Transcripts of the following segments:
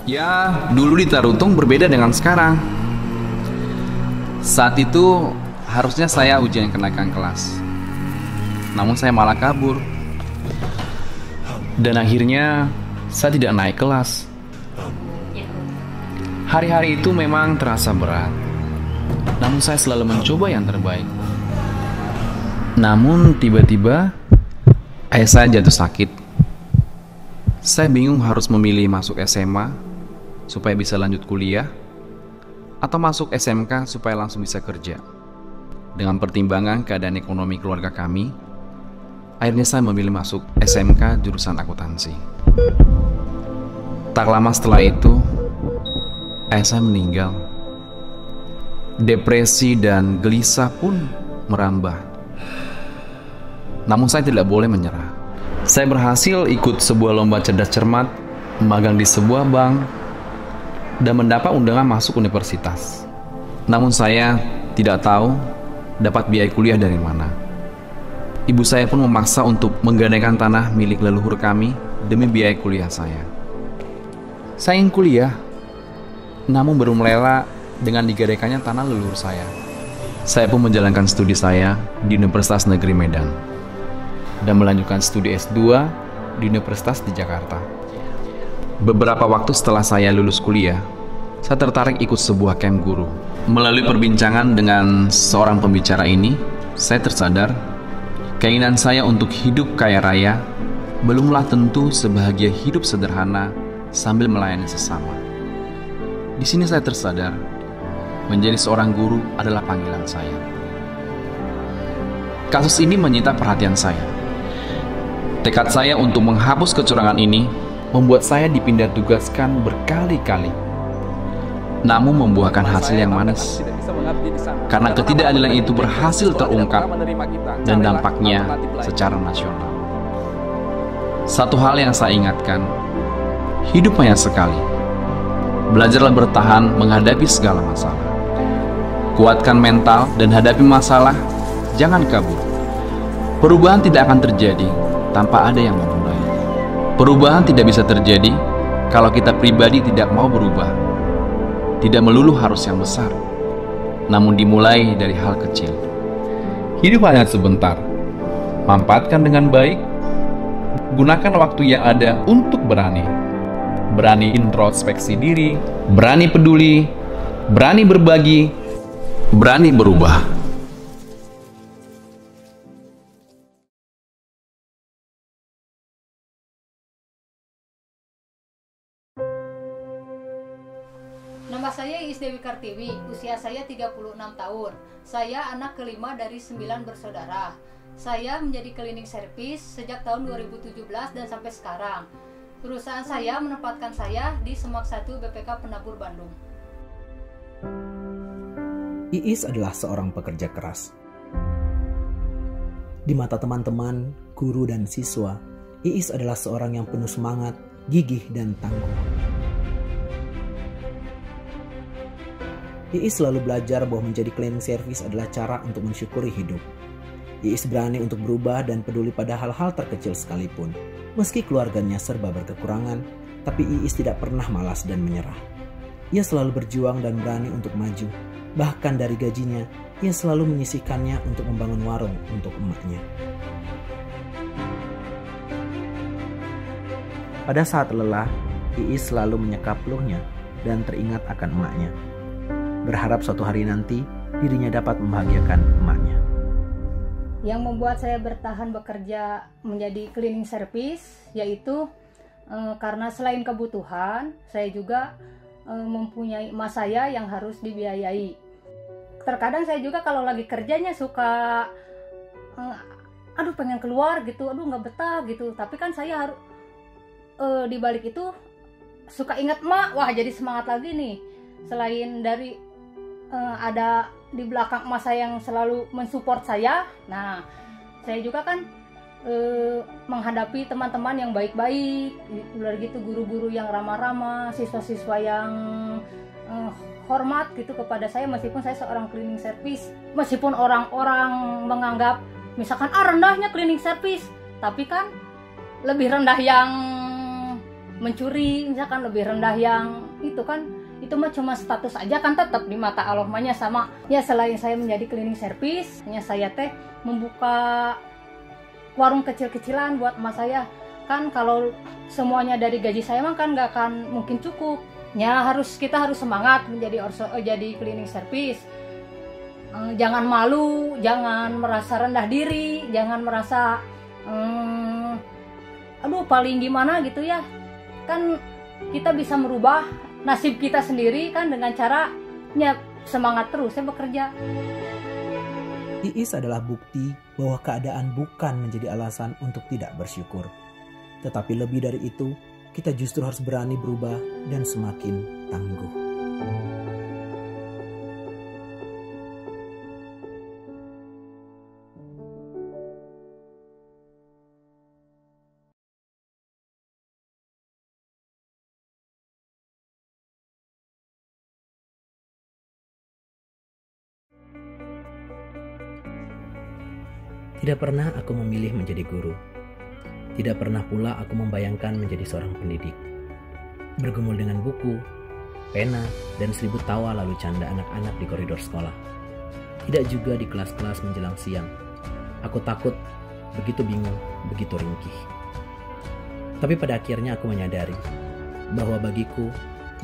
Ya, dulu di Tarutung berbeda dengan sekarang. Saat itu harusnya saya ujian kenaikan kelas, namun saya malah kabur. Dan akhirnya saya tidak naik kelas. Hari-hari itu memang terasa berat, namun saya selalu mencoba yang terbaik. Namun tiba-tiba ayah saya jatuh sakit. Saya bingung harus memilih masuk SMA supaya bisa lanjut kuliah, atau masuk SMK supaya langsung bisa kerja. Dengan pertimbangan keadaan ekonomi keluarga kami, akhirnya saya memilih masuk SMK jurusan akuntansi. Tak lama setelah itu, ayah saya meninggal. Depresi dan gelisah pun merambah. Namun saya tidak boleh menyerah. Saya berhasil ikut sebuah lomba cerdas cermat, magang di sebuah bank, dan mendapat undangan masuk universitas. Namun saya tidak tahu dapat biaya kuliah dari mana. Ibu saya pun memaksa untuk menggadaikan tanah milik leluhur kami demi biaya kuliah saya. Saya ingin kuliah, namun belum rela dengan digadaikannya tanah leluhur saya. Saya pun menjalankan studi saya di Universitas Negeri Medan dan melanjutkan studi S2 di Universitas di Jakarta. Beberapa waktu setelah saya lulus kuliah, saya tertarik ikut sebuah camp guru. Melalui perbincangan dengan seorang pembicara ini, saya tersadar keinginan saya untuk hidup kaya raya belumlah tentu sebahagia hidup sederhana sambil melayani sesama. Di sini saya tersadar menjadi seorang guru adalah panggilan saya. Kasus ini menyita perhatian saya. Tekad saya untuk menghapus kecurangan ini membuat saya dipindah tugaskan berkali-kali, namun membuahkan hasil yang manis. Karena ketidakadilan itu berhasil terungkap dan dampaknya secara nasional. Satu hal yang saya ingatkan, hidup hanya sekali. Belajarlah bertahan menghadapi segala masalah. Kuatkan mental dan hadapi masalah, jangan kabur. Perubahan tidak akan terjadi tanpa ada yang memulai. Perubahan tidak bisa terjadi kalau kita pribadi tidak mau berubah. Tidak melulu harus yang besar, namun dimulai dari hal kecil. Hidup hanya sebentar. Manfaatkan dengan baik. Gunakan waktu yang ada untuk berani. Berani introspeksi diri, berani peduli, berani berbagi, berani berubah. Nama saya Iis Dewi Kartiwi, usia saya 36 tahun. Saya anak kelima dari 9 bersaudara. Saya menjadi cleaning service sejak tahun 2017 dan sampai sekarang. Perusahaan saya menempatkan saya di Semak 1 BPK Penabur Bandung. Iis adalah seorang pekerja keras. Di mata teman-teman, guru dan siswa, Iis adalah seorang yang penuh semangat, gigih dan tangguh. Iis selalu belajar bahwa menjadi cleaning service adalah cara untuk mensyukuri hidup. Iis berani untuk berubah dan peduli pada hal-hal terkecil sekalipun. Meski keluarganya serba berkekurangan, tapi Iis tidak pernah malas dan menyerah. Ia selalu berjuang dan berani untuk maju. Bahkan dari gajinya, ia selalu menyisihkannya untuk membangun warung untuk emaknya. Pada saat lelah, Iis selalu menyeka peluhnya dan teringat akan emaknya. Berharap suatu hari nanti dirinya dapat membahagiakan emaknya. Yang membuat saya bertahan bekerja menjadi cleaning service yaitu karena selain kebutuhan, saya juga mempunyai emas saya yang harus dibiayai. Terkadang saya juga kalau lagi kerjanya suka aduh pengen keluar gitu, aduh nggak betah gitu. Tapi kan saya harus di balik itu suka ingat emak, wah jadi semangat lagi nih. Selain dari ada di belakang emak saya yang selalu mensupport saya, nah saya juga kan menghadapi teman-teman yang baik-baik, udah gitu guru-guru yang ramah-ramah, siswa-siswa yang hormat gitu kepada saya meskipun saya seorang cleaning service. Meskipun orang-orang menganggap misalkan rendahnya cleaning service, tapi kan lebih rendah yang mencuri, misalkan lebih rendah yang itu kan, itu mah cuma status aja kan, tetap di mata Allah mahnya sama. Ya selain saya menjadi cleaning service, hanya saya teh membuka warung kecil-kecilan buat emas saya. Kan kalau semuanya dari gaji saya mah kan nggak akan mungkin cukup. Ya kita harus semangat jadi cleaning service. Jangan malu, jangan merasa rendah diri, jangan merasa aduh paling gimana gitu ya. Kan kita bisa merubah nasib kita sendiri kan dengan caranya semangat terus saya bekerja. Iis adalah bukti bahwa keadaan bukan menjadi alasan untuk tidak bersyukur. Tetapi lebih dari itu, kita justru harus berani berubah dan semakin tangguh. Tidak pernah aku memilih menjadi guru. Tidak pernah pula aku membayangkan menjadi seorang pendidik. Bergumul dengan buku, pena, dan 1000 tawa lalu canda anak-anak di koridor sekolah. Tidak juga di kelas-kelas menjelang siang. Aku takut, begitu bingung, begitu ringkih. Tapi pada akhirnya aku menyadari bahwa bagiku,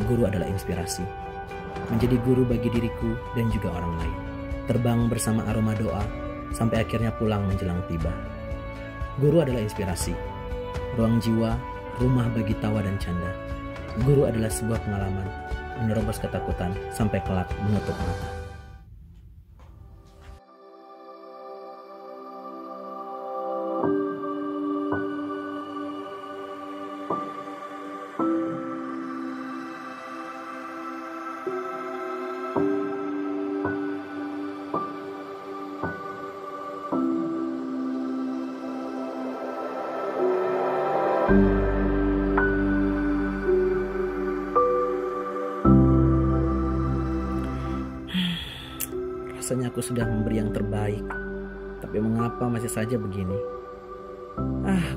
guru adalah inspirasi. Menjadi guru bagi diriku dan juga orang lain. Terbang bersama aroma doa, sampai akhirnya pulang menjelang tiba. Guru adalah inspirasi, ruang jiwa, rumah bagi tawa dan canda. Guru adalah sebuah pengalaman, menerobos ketakutan sampai kelak menutup mata. Rasanya aku sudah memberi yang terbaik, tapi mengapa masih saja begini?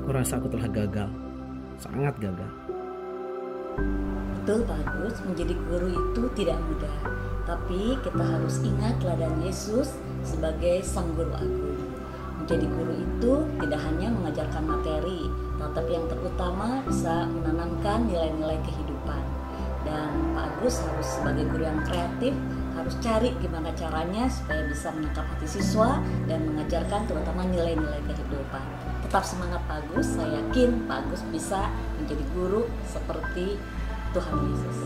Aku rasa aku telah gagal, sangat gagal. Betul Pak Agus, menjadi guru itu tidak mudah. Tapi kita harus ingat teladan Yesus sebagai sang guru agung. Menjadi guru itu tidak hanya mengajarkan materi, tetapi yang terutama bisa menanamkan nilai-nilai kehidupan. Dan Pak Agus harus sebagai guru yang kreatif, harus cari gimana caranya supaya bisa menangkap hati siswa dan mengajarkan terutama nilai-nilai kehidupan. Tetap semangat Pak Agus, saya yakin Pak Agus bisa menjadi guru seperti Tuhan Yesus.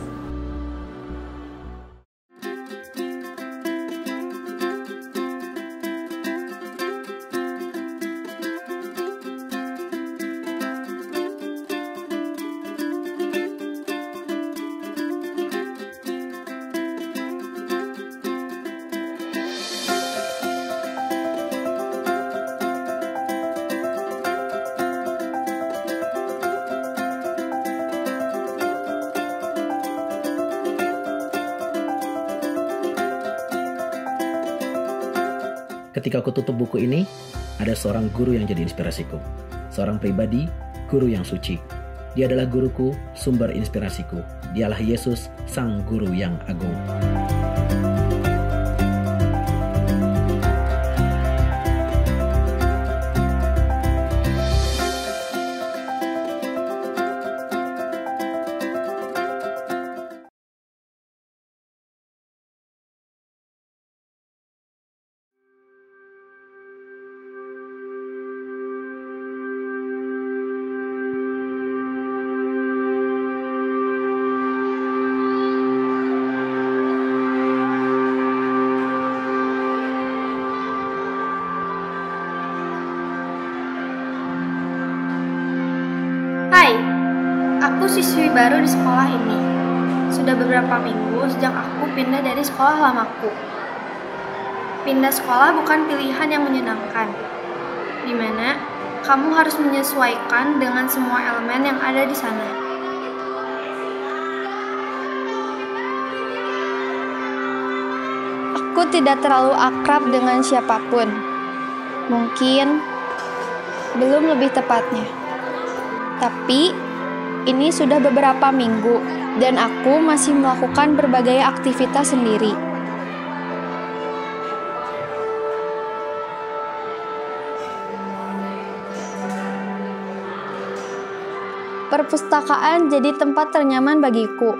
Ketika aku tutup buku ini, ada seorang guru yang jadi inspirasiku. Seorang pribadi, guru yang suci. Dia adalah guruku, sumber inspirasiku. Dialah Yesus, sang guru yang agung. Hai, aku siswi baru di sekolah ini. Sudah beberapa minggu sejak aku pindah dari sekolah lamaku. Pindah sekolah bukan pilihan yang menyenangkan, di mana kamu harus menyesuaikan dengan semua elemen yang ada di sana. Aku tidak terlalu akrab dengan siapapun. Mungkin belum lebih tepatnya. Tapi, Ini sudah beberapa minggu dan aku masih melakukan berbagai aktivitas sendiri. Perpustakaan jadi tempat ternyaman bagiku,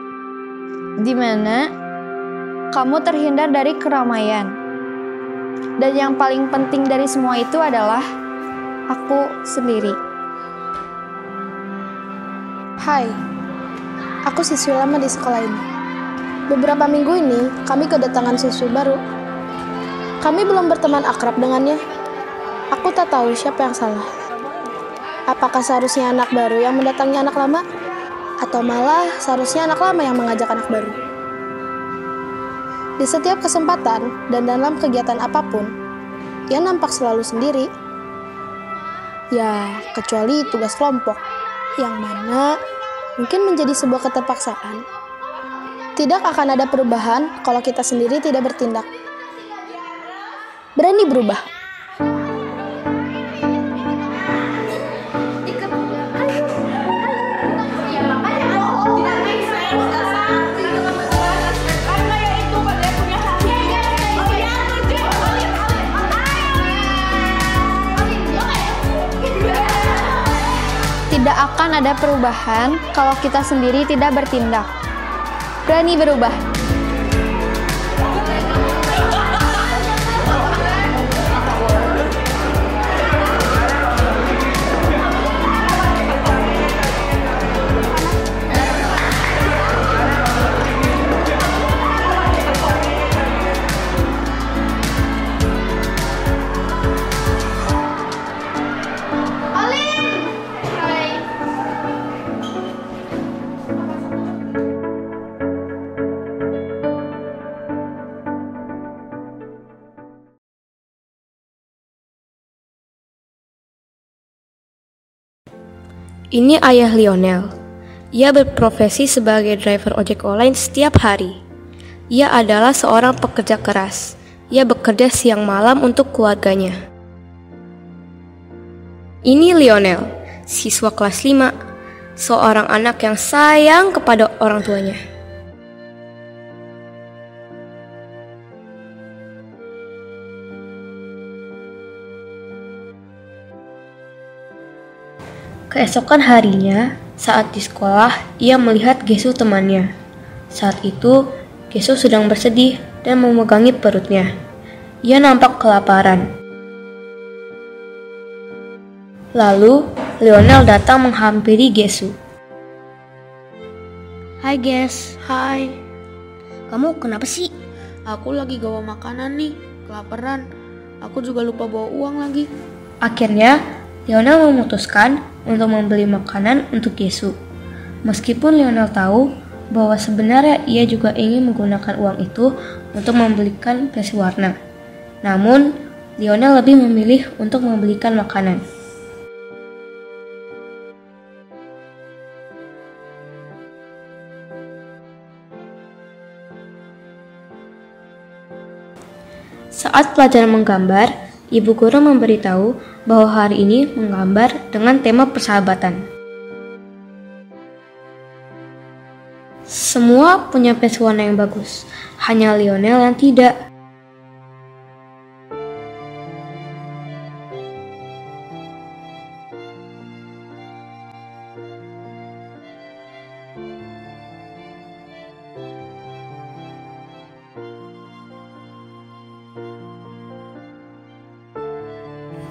di mana kamu terhindar dari keramaian. Dan yang paling penting dari semua itu adalah aku sendiri. Hai, aku siswi lama di sekolah ini. Beberapa minggu ini, kami kedatangan siswi baru. Kami belum berteman akrab dengannya. Aku tak tahu siapa yang salah. Apakah seharusnya anak baru yang mendatangi anak lama? Atau malah seharusnya anak lama yang mengajak anak baru? Di setiap kesempatan dan dalam kegiatan apapun, ia nampak selalu sendiri. Ya, kecuali tugas kelompok, yang mana mungkin menjadi sebuah keterpaksaan. Tidak akan ada perubahan kalau kita sendiri tidak bertindak. Berani berubah. Tidak akan ada perubahan kalau kita sendiri tidak bertindak. Berani berubah. Ini ayah Lionel. Ia berprofesi sebagai driver ojek online setiap hari. Ia adalah seorang pekerja keras. Ia bekerja siang malam untuk keluarganya. Ini Lionel, siswa kelas 5, seorang anak yang sayang kepada orang tuanya. Keesokan harinya, saat di sekolah, ia melihat Gesu temannya. Saat itu, Gesu sedang bersedih dan memegangi perutnya. Ia nampak kelaparan. Lalu, Lionel datang menghampiri Gesu. Hai Ges. Hai, Kamu kenapa sih? aku lagi gak bawa makanan nih, kelaparan. Aku juga lupa bawa uang lagi. Akhirnya, Lionel memutuskan untuk membeli makanan untuk Gesu. Meskipun Lionel tahu bahwa sebenarnya ia juga ingin menggunakan uang itu untuk membelikan pensil warna. Namun, Lionel lebih memilih untuk membelikan makanan. Saat pelajaran menggambar, ibu guru memberitahu bahwa hari ini menggambar dengan tema persahabatan. Semua punya pensil warna yang bagus, hanya Lionel yang tidak.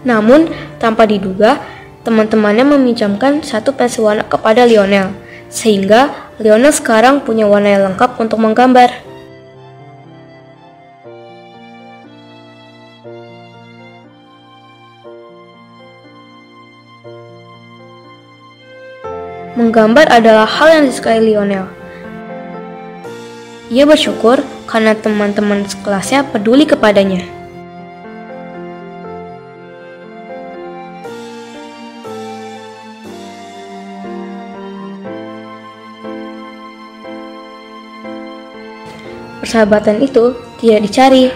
Namun, tanpa diduga, teman-temannya meminjamkan satu pensil warna kepada Lionel, sehingga Lionel sekarang punya warna yang lengkap untuk menggambar. Menggambar adalah hal yang disukai Lionel. Ia bersyukur karena teman-teman sekelasnya peduli kepadanya. Persahabatan itu tidak dicari,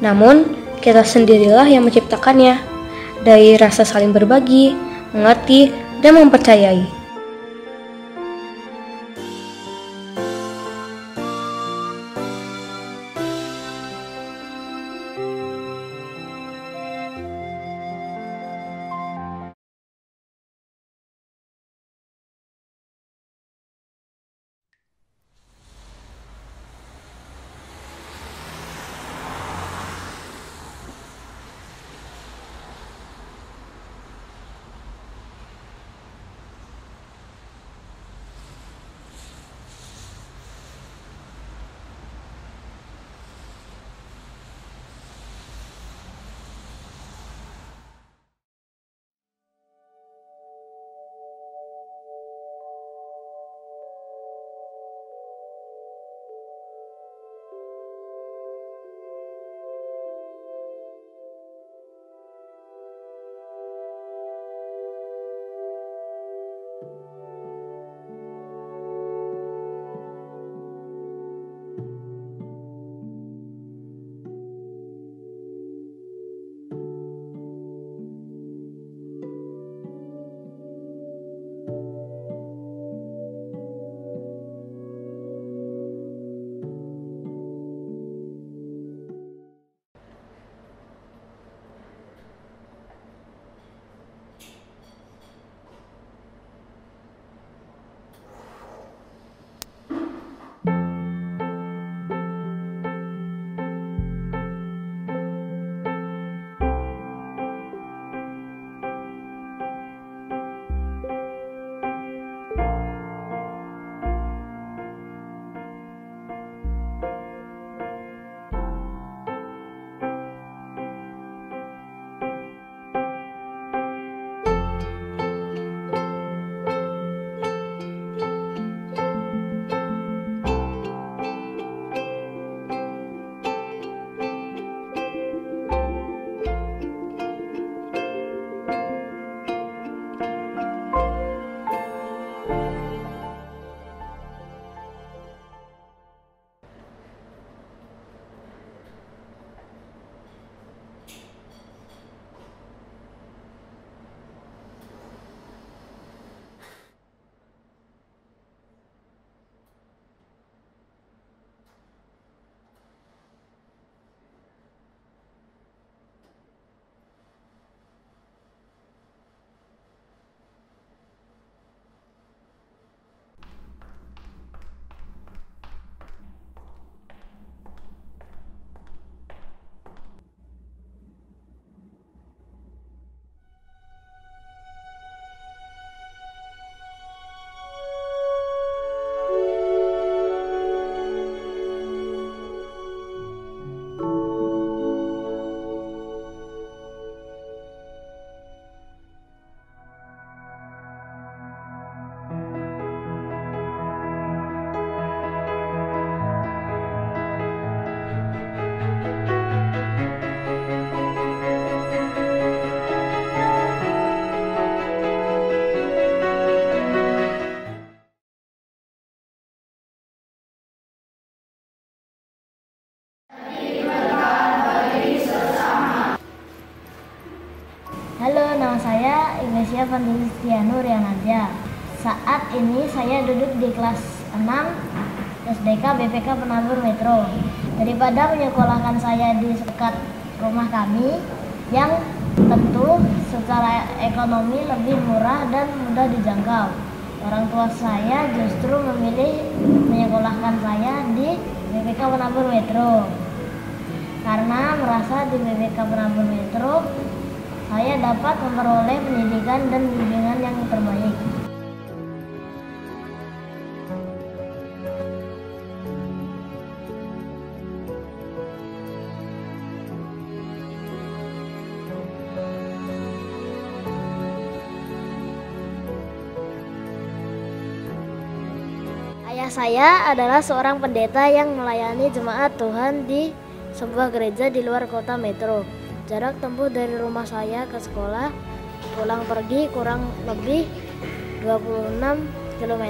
namun kita sendirilah yang menciptakannya dari rasa saling berbagi, mengerti, dan mempercayai. Halo, nama saya Ignacia Vandilistiano Rianaja. Saat ini saya duduk di kelas 6 SDK BPK Penabur Metro. Daripada menyekolahkan saya di dekat rumah kami yang tentu secara ekonomi lebih murah dan mudah dijangkau, orang tua saya justru memilih menyekolahkan saya di BPK Penabur Metro. Karena merasa di BPK Penabur Metro saya dapat memperoleh pendidikan dan bimbingan yang terbaik. Ayah saya adalah seorang pendeta yang melayani jemaat Tuhan di sebuah gereja di luar kota Metro. Jarak tempuh dari rumah saya ke sekolah pulang pergi kurang lebih 26 km.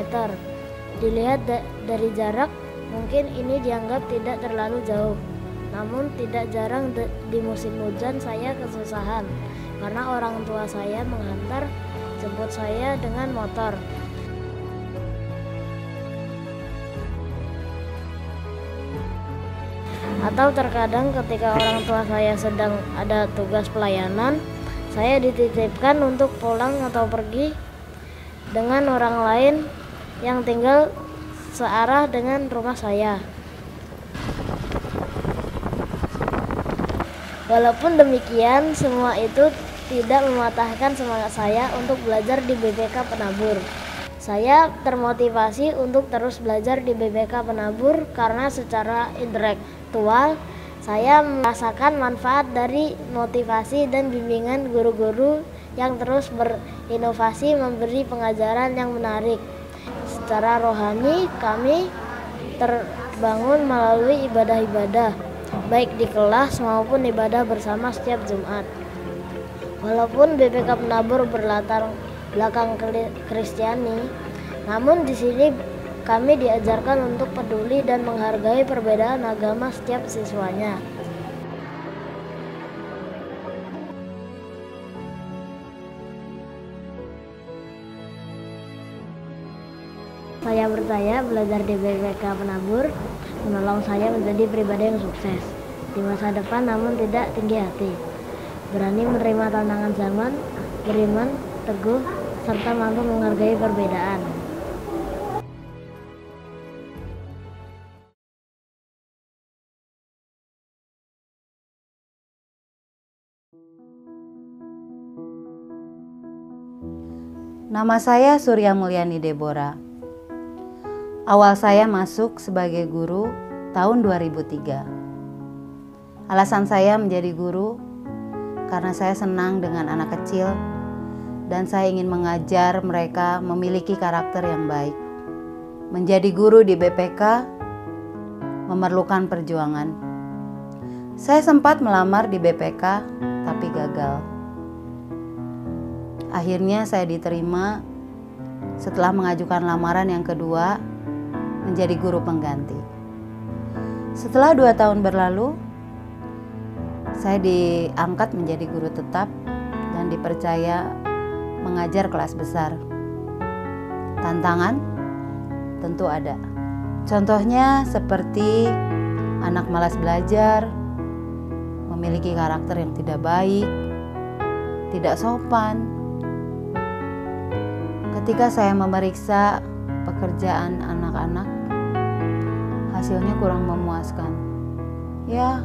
Dilihat dari jarak, mungkin ini dianggap tidak terlalu jauh. Namun tidak jarang di musim hujan saya kesusahan karena orang tua saya menghantar jemput saya dengan motor. Atau terkadang ketika orang tua saya sedang ada tugas pelayanan, saya dititipkan untuk pulang atau pergi dengan orang lain yang tinggal searah dengan rumah saya. Walaupun demikian, semua itu tidak mematahkan semangat saya untuk belajar di BPK Penabur. Saya termotivasi untuk terus belajar di BPK Penabur karena secara intelektual saya merasakan manfaat dari motivasi dan bimbingan guru-guru yang terus berinovasi memberi pengajaran yang menarik. Secara rohani kami terbangun melalui ibadah-ibadah, baik di kelas maupun ibadah bersama setiap Jumat. Walaupun BPK Penabur berlatar belakang Kristiani. Namun di sini kami diajarkan untuk peduli dan menghargai perbedaan agama setiap siswanya. Saya percaya belajar di BPK Penabur menolong saya menjadi pribadi yang sukses di masa depan, namun tidak tinggi hati, berani menerima tantangan zaman, beriman, teguh, serta mampu menghargai perbedaan. Nama saya Surya Mulyani Deborah. Awal saya masuk sebagai guru tahun 2003. Alasan saya menjadi guru karena saya senang dengan anak kecil dan saya ingin mengajar mereka memiliki karakter yang baik. Menjadi guru di BPK memerlukan perjuangan. Saya sempat melamar di BPK tapi gagal. Akhirnya saya diterima setelah mengajukan lamaran yang kedua menjadi guru pengganti. Setelah 2 tahun berlalu, saya diangkat menjadi guru tetap dan dipercaya mengajar kelas besar. Tantangan tentu ada. Contohnya seperti anak malas belajar, memiliki karakter yang tidak baik, tidak sopan. Ketika saya memeriksa pekerjaan anak-anak, hasilnya kurang memuaskan. Ya,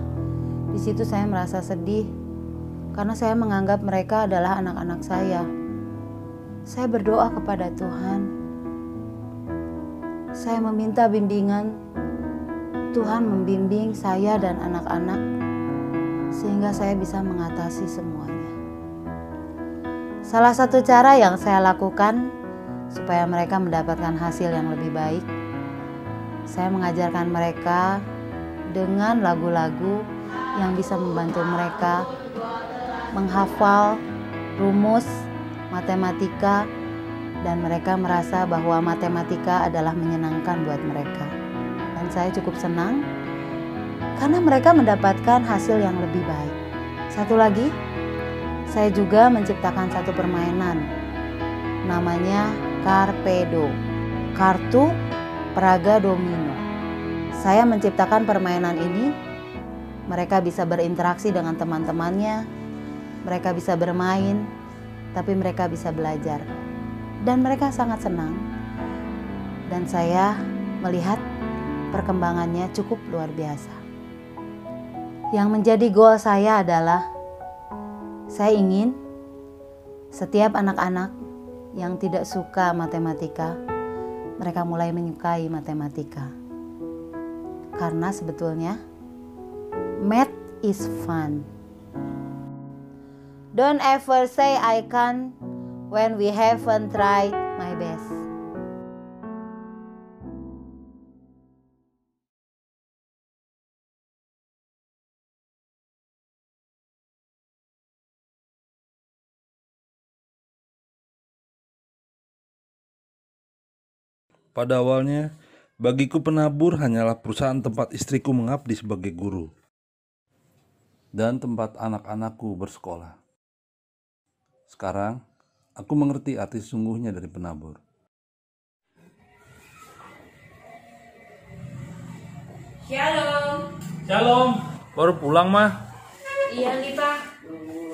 di situ saya merasa sedih karena saya menganggap mereka adalah anak-anak saya. Saya berdoa kepada Tuhan. Saya meminta bimbingan. Tuhan membimbing saya dan anak-anak sehingga saya bisa mengatasi semuanya. Salah satu cara yang saya lakukan supaya mereka mendapatkan hasil yang lebih baik, saya mengajarkan mereka dengan lagu-lagu yang bisa membantu mereka menghafal rumus matematika dan mereka merasa bahwa matematika adalah menyenangkan buat mereka. Dan saya cukup senang karena mereka mendapatkan hasil yang lebih baik. Satu lagi, saya juga menciptakan satu permainan namanya Karpedo, kartu peraga domino. Saya menciptakan permainan ini, mereka bisa berinteraksi dengan teman-temannya, mereka bisa bermain, tapi mereka bisa belajar. Dan mereka sangat senang. Dan saya melihat perkembangannya cukup luar biasa. Yang menjadi goal saya adalah, saya ingin setiap anak-anak yang tidak suka matematika, mereka mulai menyukai matematika. Karena sebetulnya math is fun. Don't ever say I can't when we haven't tried my best. Pada awalnya, bagiku Penabur hanyalah perusahaan tempat istriku mengabdi sebagai guru dan tempat anak-anakku bersekolah. Sekarang, aku mengerti arti sesungguhnya dari Penabur. Shalom. Shalom. Baru pulang, Mah? Iya nih, Pak.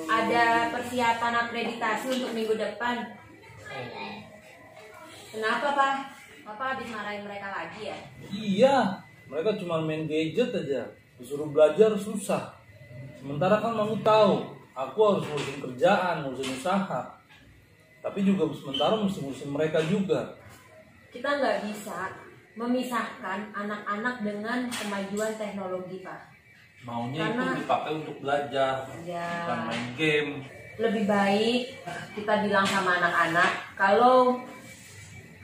Ada persiapan akreditasi untuk minggu depan. Kenapa, Pak? Bapak habis marahin mereka lagi ya? Iya, mereka cuma main gadget aja. Disuruh belajar susah. Sementara kan Mami tahu, aku harus ngurusin kerjaan, ngurusin usaha. Tapi juga sementara mesti ngurusin mereka juga. Kita nggak bisa memisahkan anak-anak dengan kemajuan teknologi, Pak. Maunya Karena itu dipakai untuk belajar, ya, bukan main game. lebih baik kita bilang sama anak-anak kalau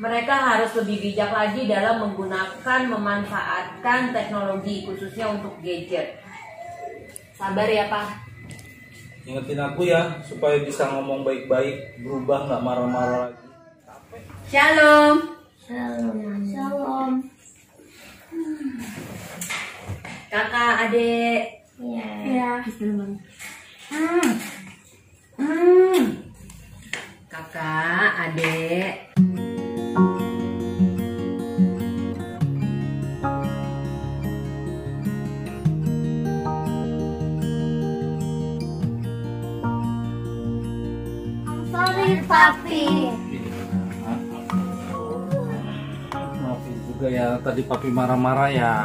mereka harus lebih bijak lagi dalam menggunakan, memanfaatkan teknologi khususnya untuk gadget. Sabar ya, Pak. Ingetin aku ya, supaya bisa ngomong baik-baik, berubah, nggak marah-marah lagi. Shalom. Shalom. Kakak, adik. Iya. Kakak, adik. Sorry, Papi. Maafin juga ya, tadi papi marah-marah ya.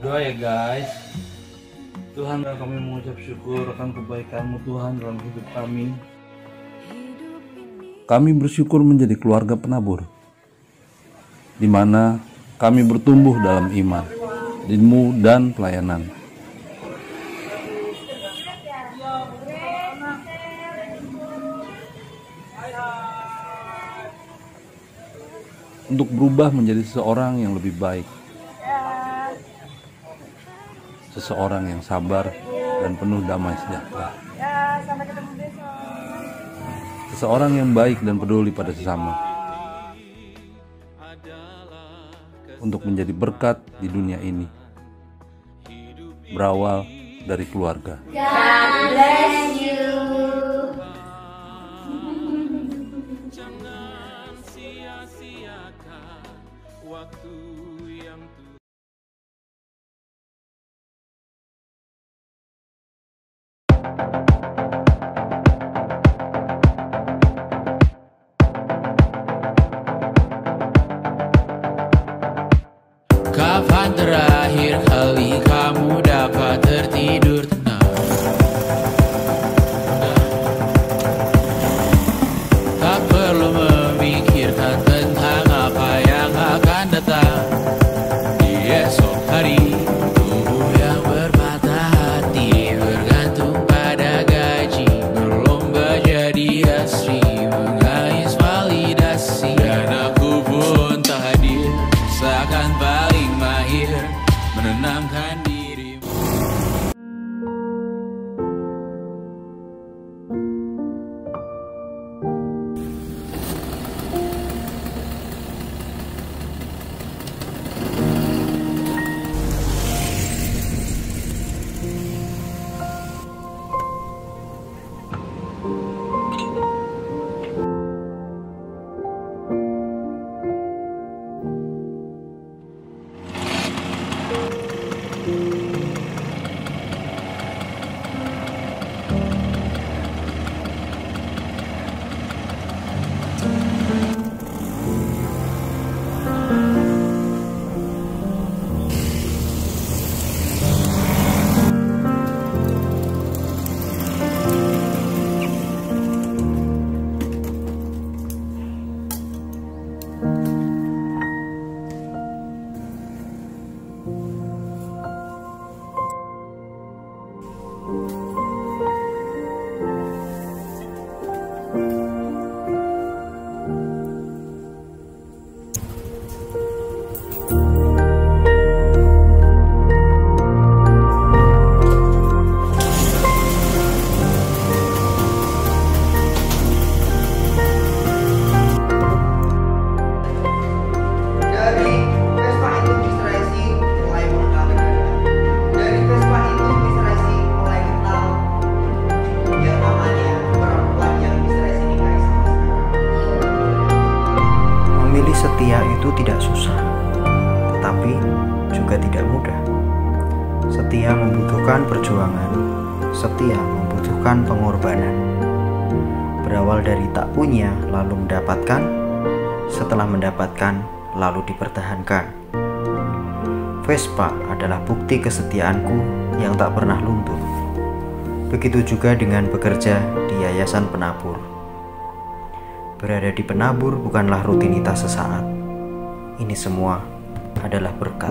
Doa ya guys. Tuhan, kami mengucap syukur akan kebaikan-Mu Tuhan dalam hidup kami. Kami bersyukur menjadi keluarga penabur, di mana kami bertumbuh dalam iman, ilmu, dan pelayanan. Untuk berubah menjadi seseorang yang lebih baik, seseorang yang sabar dan penuh damai sejahtera, seseorang yang baik dan peduli pada sesama, untuk menjadi berkat di dunia ini, berawal dari keluarga. God bless you. Kapan terakhir kali kamu dapat tertidur tenang? Tak perlu memikirkan tentang apa yang akan datang di esok hari. Tubuh yang berpatah hati bergantung pada gaji, berlomba jadi asri, mengais validasi. Dan aku pun tak hadir, seakan paling mahir menenangkan dirimu. Setia itu tidak susah, tetapi juga tidak mudah. Setia membutuhkan perjuangan, setia membutuhkan pengorbanan. Berawal dari tak punya, lalu mendapatkan, setelah mendapatkan, lalu dipertahankan. Vespa adalah bukti kesetiaanku yang tak pernah luntur. Begitu juga dengan bekerja di Yayasan Penabur. Berada di penabur bukanlah rutinitas sesaat. Ini semua adalah berkat.